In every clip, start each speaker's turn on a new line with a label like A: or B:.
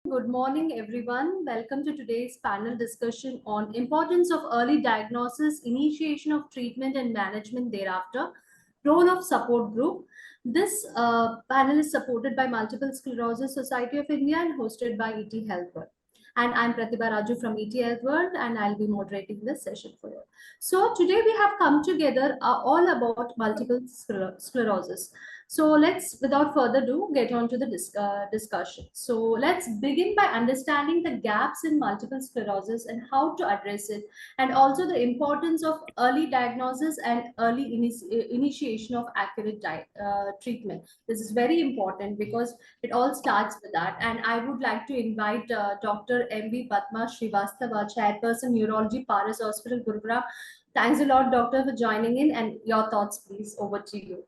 A: Good morning, everyone. Welcome to today's panel discussion on importance of early diagnosis, initiation of treatment and management thereafter, role of support group. This panel is supported by Multiple Sclerosis Society of India and hosted by ET Health World. And I'm Pratibha Raju from ET Health World, and I'll be moderating this session for you. So today we have come together all about multiple sclerosis. So let's, without further ado, get on to the discussion. So let's begin by understanding the gaps in multiple sclerosis and how to address it, and also the importance of early diagnosis and early initiation of accurate treatment. This is very important because it all starts with that. And I would like to invite Dr. M.V. Padma Srivastava, Chairperson, Neurology, Paris Hospital, Gurugram. Thanks a lot, Doctor, for joining in, and your thoughts, please. Over to you.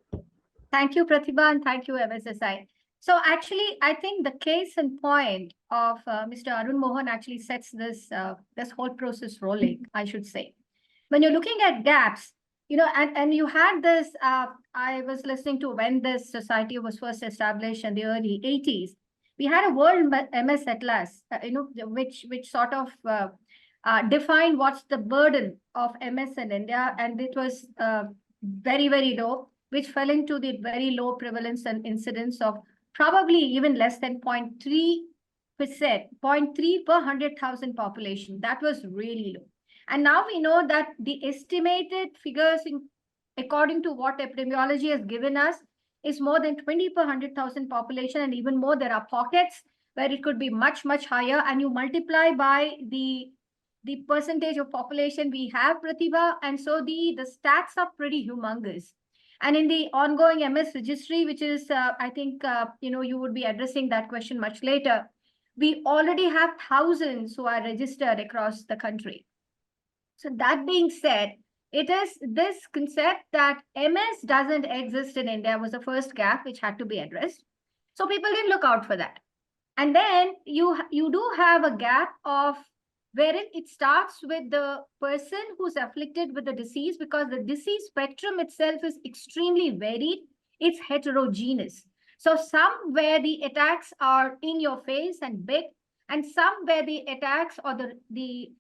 B: Thank you, Pratibha, and thank you, MSSI. So actually, I think the case in point of Mr. Arun Mohan actually sets this whole process rolling, I should say. When you're looking at gaps, and you had this, I was listening to when this society was first established in the early 80s. We had a World MS Atlas, which sort of defined what's the burden of MS in India, and it was very, very low, which fell into the very low prevalence and incidence of probably even less than 0.3%, 0.3 per 100,000 population. That was really low. And now we know that the estimated figures, according to what epidemiology has given us, is more than 20 per 100,000 population, and even more. There are pockets where it could be much, much higher. And you multiply by the percentage of population we have, Pratibha, and so the stats are pretty humongous. And in the ongoing MS registry, which is, I think, you would be addressing that question much later, we already have thousands who are registered across the country. So that being said, it is this concept that MS doesn't exist in India was the first gap which had to be addressed. So people didn't look out for that. And then you do have a gap of wherein it starts with the person who's afflicted with the disease, because the disease spectrum itself is extremely varied. It's heterogeneous. So some where the attacks are in your face and big, and some where the attacks or the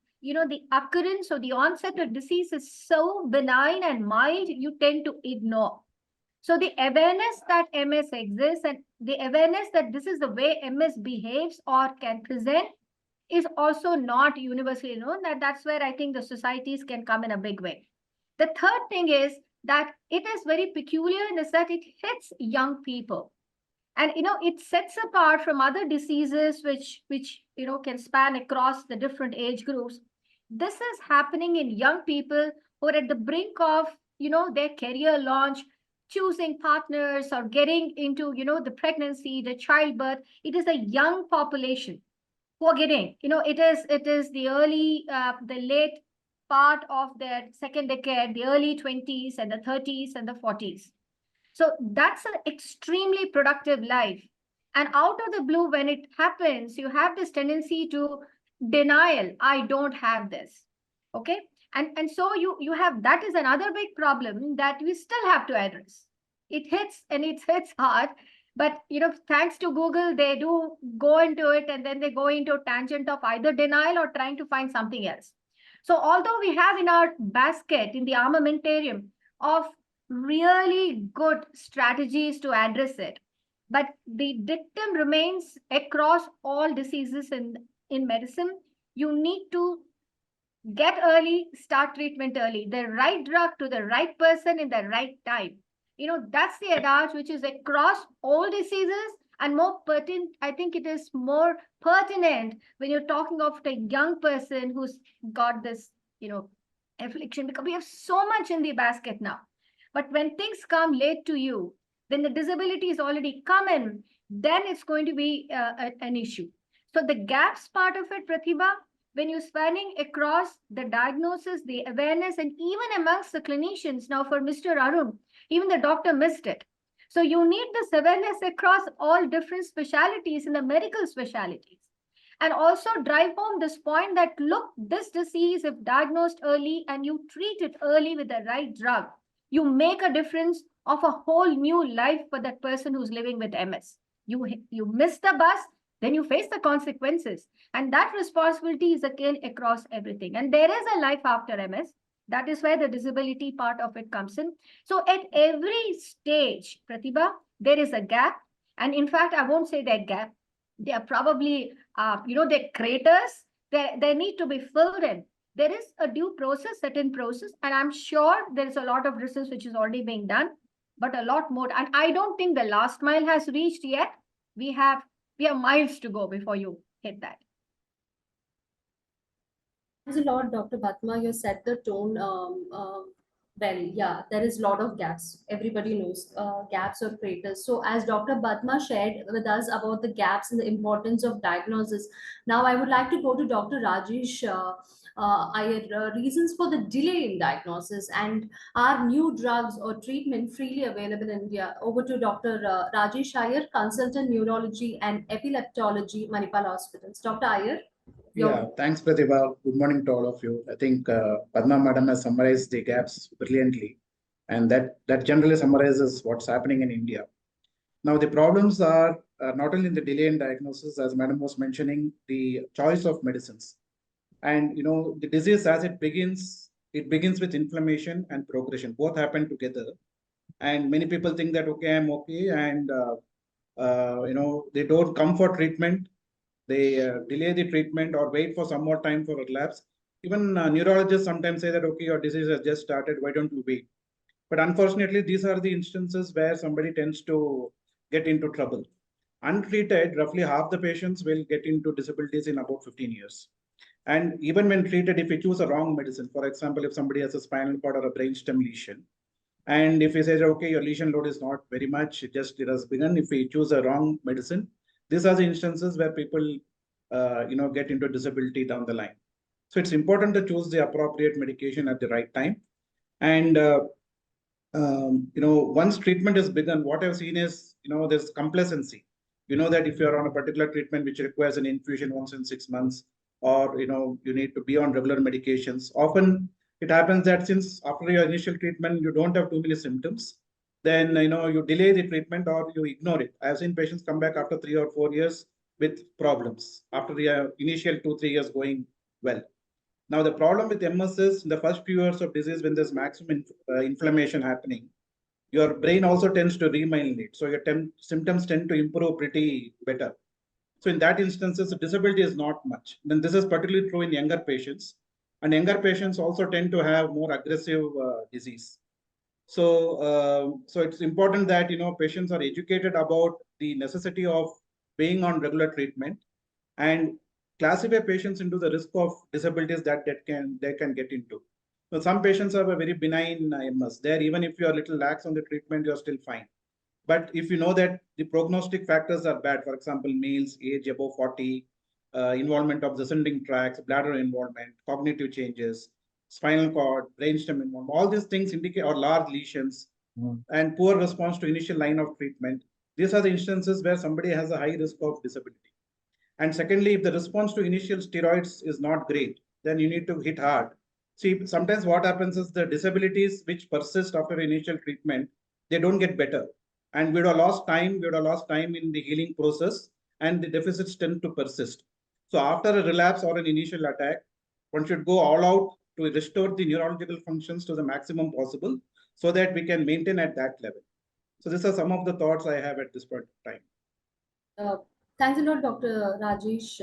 B: occurrence or the onset of disease is so benign and mild, you tend to ignore. So the awareness that MS exists and the awareness that this is the way MS behaves or can present is also not universally known. That's where I think the societies can come in a big way. The third thing is that it is very peculiar in the sense that it hits young people. And, it sets apart from other diseases which can span across the different age groups. This is happening in young people who are at the brink of, their career launch, choosing partners or getting into, the pregnancy, the childbirth. It is a young population who are getting, it is the early, the late part of their second decade, the early 20s and the 30s and the 40s. So that's an extremely productive life. And out of the blue, when it happens, you have this tendency to denial. I don't have this. Okay. And so you have, that is another big problem that we still have to address. It hits hard. But, thanks to Google, they do go into it, and then they go into a tangent of either denial or trying to find something else. So although we have in our basket, in the armamentarium of really good strategies to address it, but the dictum remains across all diseases in medicine. You need to get early, start treatment early, the right drug to the right person in the right time. That's the adage which is across all diseases, and more pertinent, I think it is more pertinent when you're talking of a young person who's got this, affliction, because we have so much in the basket now. But when things come late to you, when the disability is already come in, then it's going to be an issue. So the gaps part of it, Pratibha, when you're spanning across the diagnosis, the awareness, and even amongst the clinicians, now for Mr. Arun, even the doctor missed it. So you need this awareness across all different specialties in the medical specialties. And also drive home this point that, look, this disease, if diagnosed early and you treat it early with the right drug, you make a difference of a whole new life for that person who's living with MS. You miss the bus, then you face the consequences. And that responsibility is again across everything. And there is a life after MS. That is where the disability part of it comes in. So at every stage, Pratibha, there is a gap. And in fact, I won't say that gap. They are probably, they're craters. They need to be filled in. There is a due process, certain process, and I'm sure there is a lot of research which is already being done, but a lot more. And I don't think the last mile has reached yet. We have miles to go before you hit that.
A: Thanks a lot, Dr. Padma. You set the tone well. Yeah, there is a lot of gaps. Everybody knows gaps or craters. So, as Dr. Padma shared with us about the gaps and the importance of diagnosis, now I would like to go to Dr. Rajesh Iyer. Reasons for the delay in diagnosis, and are new drugs or treatment freely available in India? Over to Dr. Rajesh Iyer, consultant neurology and epileptology, Manipal Hospitals. Dr. Iyer.
C: Yeah, thanks, Pratibha. Good morning to all of you. I think Padma Madam has summarized the gaps brilliantly, and that generally summarizes what's happening in India. Now, the problems are not only in the delay in diagnosis, as Madam was mentioning, the choice of medicines. And, the disease as it begins with inflammation and progression. Both happen together. And many people think that, okay, I'm okay. And, they don't come for treatment. They delay the treatment or wait for some more time for relapse. Even neurologists sometimes say that, okay, your disease has just started, why don't you wait? But unfortunately, these are the instances where somebody tends to get into trouble. Untreated, roughly half the patients will get into disabilities in about 15 years. And even when treated, if you choose a wrong medicine, for example, if somebody has a spinal cord or a brainstem lesion, and if he says, okay, your lesion load is not very much, it has begun, if we choose a wrong medicine, these are the instances where people, get into disability down the line. So it's important to choose the appropriate medication at the right time. And, once treatment is begun, what I've seen is, there's complacency. You know that if you're on a particular treatment which requires an infusion once in 6 months, or, you need to be on regular medications, often it happens that since after your initial treatment, you don't have too many symptoms, then, you delay the treatment or you ignore it. I've seen patients come back after 3 or 4 years with problems after the initial 2-3 years going well. Now, the problem with MS is in the first few years of disease, when there's maximum inflammation happening, your brain also tends to remyelinate. So your symptoms tend to improve pretty better. So in that instances, the disability is not much. Then this is particularly true in younger patients. And younger patients also tend to have more aggressive disease. So it's important that, patients are educated about the necessity of being on regular treatment and classify patients into the risk of disabilities that they can get into. So some patients have a very benign MS. There, even if you are a little lax on the treatment, you're still fine. But if you know that the prognostic factors are bad, for example, males, age above 40, involvement of descending tracts, bladder involvement, cognitive changes, spinal cord, brainstem involvement, all these things indicate, or large lesions, and poor response to initial line of treatment. These are the instances where somebody has a high risk of disability. And secondly, if the response to initial steroids is not great, then you need to hit hard. See, sometimes what happens is the disabilities which persist after initial treatment, they don't get better. And we would have lost time in the healing process, and the deficits tend to persist. So after a relapse or an initial attack, one should go all out to restore the neurological functions to the maximum possible so that we can maintain at that level. So these are some of the thoughts I have at this point of time.
A: Thanks a lot, Dr. Rajesh